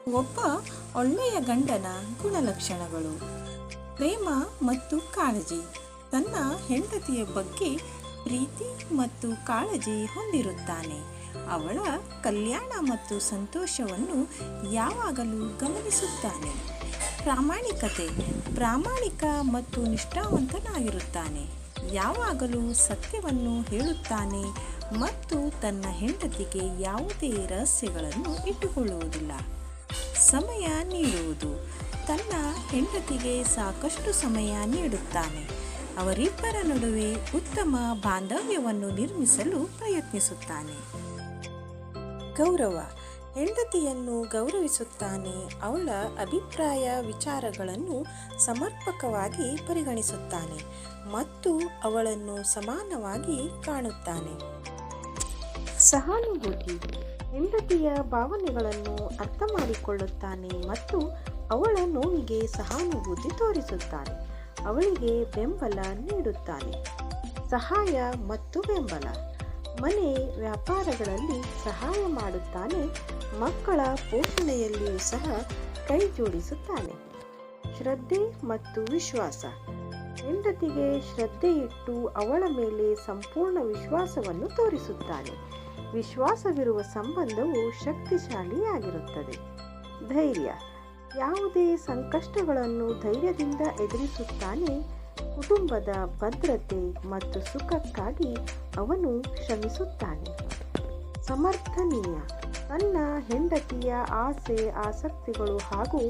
ಒಬ್ಬ ಒಳ್ಳೆಯ ಗಂಡನ ಗುಣಲಕ್ಷಣಗಳು: ಪ್ರೇಮ ಮತ್ತು ಕಾಳಜಿ. ತನ್ನ ಹೆಂಡತಿಯ ಬಗ್ಗೆ ಪ್ರೀತಿ ಮತ್ತು ಕಾಳಜಿ ಹೊಂದಿರುತ್ತಾನೆ. ಅವಳ ಕಲ್ಯಾಣ ಮತ್ತು ಸಂತೋಷವನ್ನು ಯಾವಾಗಲೂ ಗಮನಿಸುತ್ತಾನೆ. ಪ್ರಾಮಾಣಿಕತೆ. ಪ್ರಾಮಾಣಿಕ ಮತ್ತು ನಿಷ್ಠಾವಂತನಾಗಿರುತ್ತಾನೆ. ಯಾವಾಗಲೂ ಸತ್ಯವನ್ನು ಹೇಳುತ್ತಾನೆ ಮತ್ತು ತನ್ನ ಹೆಂಡತಿಗೆ ಯಾವುದೇ ರಹಸ್ಯಗಳನ್ನು ಇಟ್ಟುಕೊಳ್ಳುವುದಿಲ್ಲ. ಸಮಯ ನೀಡುವುದು. ತನ್ನ ಹೆಂಡತಿಗೆ ಸಾಕಷ್ಟು ಸಮಯ ನೀಡುತ್ತಾನೆ. ಅವರಿಬ್ಬರ ನಡುವೆ ಉತ್ತಮ ಬಾಂಧವ್ಯವನ್ನು ನಿರ್ಮಿಸಲು ಪ್ರಯತ್ನಿಸುತ್ತಾನೆ. ಗೌರವ. ಹೆಂಡತಿಯನ್ನು ಗೌರವಿಸುತ್ತಾನೆ. ಅವಳ ಅಭಿಪ್ರಾಯ ವಿಚಾರಗಳನ್ನು ಸಮರ್ಪಕವಾಗಿ ಪರಿಗಣಿಸುತ್ತಾನೆ ಮತ್ತು ಅವಳನ್ನು ಸಮಾನವಾಗಿ ಕಾಣುತ್ತಾನೆ. ಸಹಾನುಭೂತಿ. ಹೆಂಡತಿಯ ಭಾವನೆಗಳನ್ನು ಅರ್ಥ ಮಾಡಿಕೊಳ್ಳುತ್ತಾನೆ ಮತ್ತು ಅವಳ ನೋವಿಗೆ ಸಹಾನುಭೂತಿ ತೋರಿಸುತ್ತಾನೆ. ಅವಳಿಗೆ ಬೆಂಬಲ ನೀಡುತ್ತಾನೆ. ಸಹಾಯ ಮತ್ತು ಬೆಂಬಲ. ಮನೆ ವ್ಯಾಪಾರಗಳಲ್ಲಿ ಸಹಾಯ ಮಾಡುತ್ತಾನೆ. ಮಕ್ಕಳ ಪೋಷಣೆಯಲ್ಲಿಯೂ ಸಹ ಕೈ ಜೋಡಿಸುತ್ತಾನೆ. ಶ್ರದ್ಧೆ ಮತ್ತು ವಿಶ್ವಾಸ. ಹೆಂಡತಿಗೆ ಶ್ರದ್ಧೆಯಿಟ್ಟು ಅವಳ ಮೇಲೆ ಸಂಪೂರ್ಣ ವಿಶ್ವಾಸವನ್ನು ತೋರಿಸುತ್ತಾನೆ. ವಿಶ್ವಾಸವಿರುವ ಸಂಬಂಧವು ಶಕ್ತಿಶಾಲಿಯಾಗಿರುತ್ತದೆ. ಧೈರ್ಯ. ಯಾವುದೇ ಸಂಕಷ್ಟಗಳನ್ನು ಧೈರ್ಯದಿಂದ ಎದುರಿಸುತ್ತಾನೆ. ಕುಟುಂಬದ ಭದ್ರತೆ ಮತ್ತು ಸುಖಕ್ಕಾಗಿ ಅವನು ಶ್ರಮಿಸುತ್ತಾನೆ. ಸಮರ್ಥನೀಯ. ತನ್ನ ಹೆಂಡತಿಯ ಆಸೆ, ಆಸಕ್ತಿಗಳು ಹಾಗೂ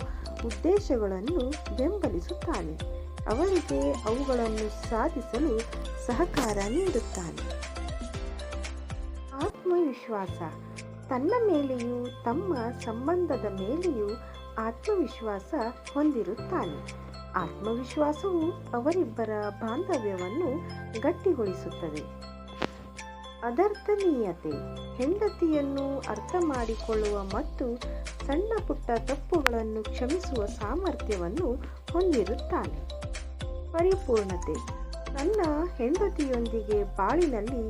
ಉದ್ದೇಶಗಳನ್ನು ಬೆಂಬಲಿಸುತ್ತಾನೆ. ಅವಳಿಗೆ ಅವುಗಳನ್ನು ಸಾಧಿಸಲು ಸಹಕಾರ ನೀಡುತ್ತಾನೆ. ಆತ್ಮವಿಶ್ವಾಸ. ತನ್ನ ಮೇಲೆಯೂ ತಮ್ಮ ಸಂಬಂಧದ ಮೇಲೆಯೂ ಆತ್ಮವಿಶ್ವಾಸ ಹೊಂದಿರುತ್ತಾನೆ. ಆತ್ಮವಿಶ್ವಾಸವು ಅವರಿಬ್ಬರ ಬಾಂಧವ್ಯವನ್ನು ಗಟ್ಟಿಗೊಳಿಸುತ್ತದೆ. ಅದರ್ಥನೀಯತೆ. ಹೆಂಡತಿಯನ್ನು ಅರ್ಥ ಮಾಡಿಕೊಳ್ಳುವ ಮತ್ತು ಸಣ್ಣ ಪುಟ್ಟ ತಪ್ಪುಗಳನ್ನು ಕ್ಷಮಿಸುವ ಸಾಮರ್ಥ್ಯವನ್ನು ಹೊಂದಿರುತ್ತಾನೆ. ಪರಿಪೂರ್ಣತೆ. ತನ್ನ ಹೆಂಡತಿಯೊಂದಿಗೆ ಬಾಳಿನಲ್ಲಿ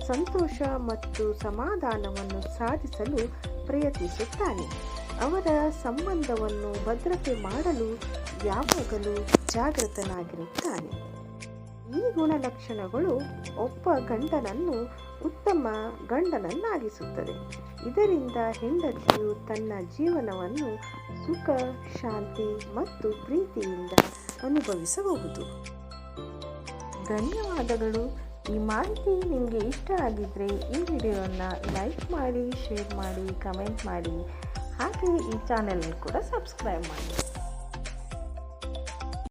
ಸಂತೋಷ ಮತ್ತು ಸಮಾಧಾನವನ್ನು ಸಾಧಿಸಲು ಪ್ರಯತ್ನಿಸುತ್ತಾನೆ. ಅವರ ಸಂಬಂಧವನ್ನು ಭದ್ರತೆ ಮಾಡಲು ಯಾವಾಗಲೂ ಜಾಗೃತನಾಗಿರುತ್ತಾನೆ. ಈ ಗುಣಲಕ್ಷಣಗಳು ಒಬ್ಬ ಗಂಡನನ್ನು ಉತ್ತಮ ಗಂಡನನ್ನಾಗಿಸುತ್ತದೆ. ಇದರಿಂದ ಹೆಂಡತಿಯು ತನ್ನ ಜೀವನವನ್ನು ಸುಖ, ಶಾಂತಿ ಮತ್ತು ಪ್ರೀತಿಯಿಂದ ಅನುಭವಿಸಬಹುದು. ಧನ್ಯವಾದಗಳು. ಈ ಮಾಹಿತಿ ನಿಮಗೆ ಇಷ್ಟ ಆಗಿದ್ದರೆ ಈ ವಿಡಿಯೋನ ಲೈಕ್ ಮಾಡಿ, ಶೇರ್ ಮಾಡಿ, ಕಮೆಂಟ್ ಮಾಡಿ, ಹಾಗೆ ಈ ಚಾನೆಲ್ನ ಕೂಡ ಸಬ್ಸ್ಕ್ರೈಬ್ ಮಾಡಿ.